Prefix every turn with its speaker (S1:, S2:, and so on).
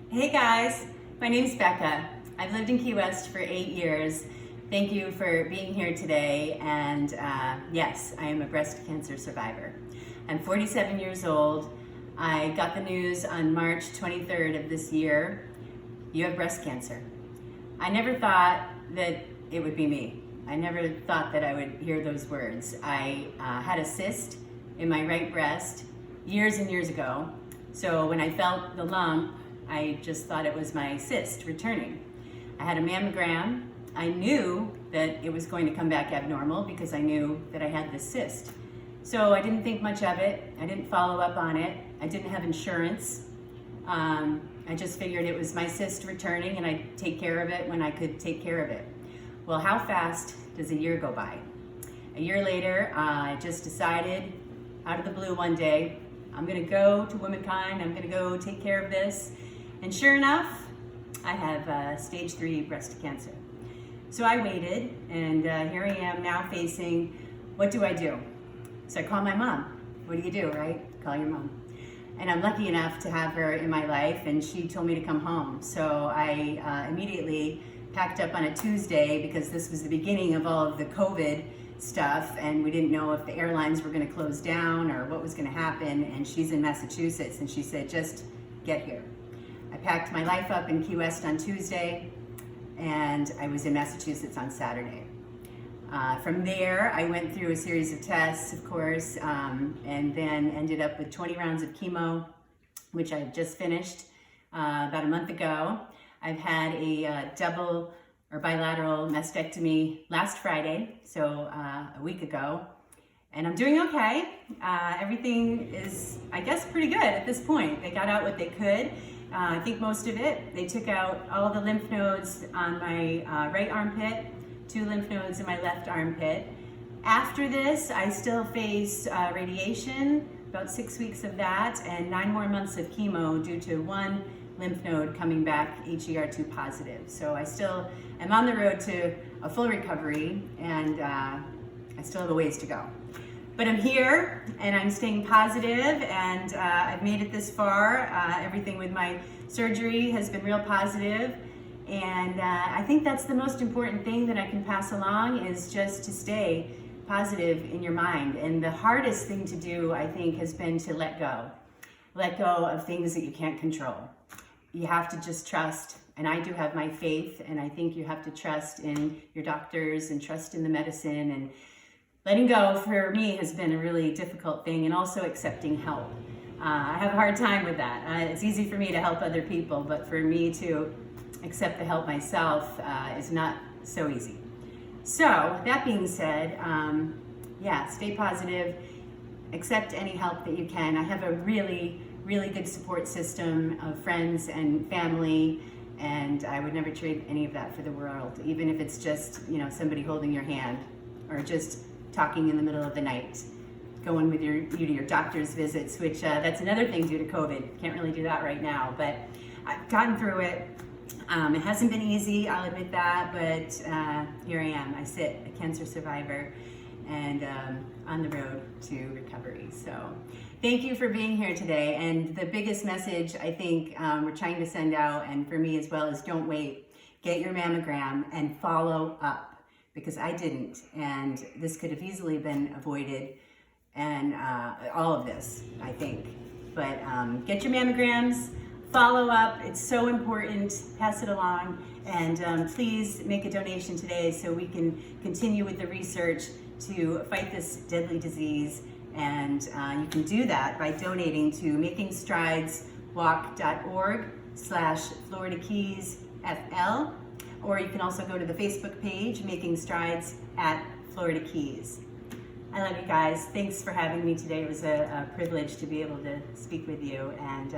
S1: Hey guys, my name's Becca. I've lived in Key West for 8 years. Thank you for being here today. And yes, I am a breast cancer survivor. I'm 47 years old. I got the news on March 23rd of this year. You have breast cancer. I never thought that it would be me. I never thought that I would hear those words. I had a cyst in my right breast years and years ago. So when I felt the lump, I just thought it was my cyst returning. I had a mammogram. I knew that it was going to come back abnormal because I knew that I had this cyst. So I didn't think much of it. I didn't follow up on it. I didn't have insurance. I just figured it was my cyst returning and I'd take care of it when I could take care of it. Well, how fast does a year go by? A year later, I just decided out of the blue one day, I'm gonna go to Womankind, I'm gonna go take care of this. And sure enough, I have stage 3 breast cancer. So I waited, and here I am now facing, what do I do? So I call my mom. What do you do, right? Call your mom. And I'm lucky enough to have her in my life, and she told me to come home. So I immediately packed up on a Tuesday because this was the beginning of all of the COVID stuff, and we didn't know if the airlines were gonna close down or what was gonna happen, and she's in Massachusetts, and she said, just get here. I packed my life up in Key West on Tuesday, and I was in Massachusetts on Saturday. From there, I went through a series of tests, of course, and then ended up with 20 rounds of chemo, which I just finished about a month ago. I've had a double or bilateral mastectomy last Friday, so a week ago, and I'm doing okay. Everything is, I guess, pretty good at this point. They got out what they could. I think most of it. They took out all the lymph nodes on my right armpit, 2 lymph nodes in my left armpit. After this, I still face radiation, about 6 weeks of that, and 9 more months of chemo due to 1 lymph node coming back HER2 positive. So I still am on the road to a full recovery, and I still have a ways to go. But I'm here, and I'm staying positive, and I've made it this far. Everything with my surgery has been real positive, and I think that's the most important thing that I can pass along is just to stay positive in your mind. And the hardest thing to do, I think, has been to let go. Let go of things that you can't control. You have to just trust, and I do have my faith, and I think you have to trust in your doctors and trust in the medicine, and letting go for me has been a really difficult thing, and also accepting help. I have a hard time with that. It's easy for me to help other people, but for me to accept the help myself is not so easy. So that being said, yeah, stay positive, accept any help that you can. I have a really good support system of friends and family, and I would never trade any of that for the world, even if it's just, somebody holding your hand or just talking in the middle of the night, going with you to your doctor's visits, which that's another thing due to COVID. Can't really do that right now, but I've gotten through it. It hasn't been easy, I'll admit that, but here I am. I sit, a cancer survivor, and on the road to recovery. So thank you for being here today. And the biggest message I think we're trying to send out, and for me as well, is don't wait. Get your mammogram and follow up. Because I didn't, and this could have easily been avoided, and all of this, I think. But get your mammograms, follow up, it's so important, pass it along, and please make a donation today so we can continue with the research to fight this deadly disease. And you can do that by donating to makingstrideswalk.org/FloridaKeysFL. Or you can also go to the Facebook page, Making Strides at Florida Keys. I love you guys. Thanks for having me today. It was a privilege to be able to speak with you. And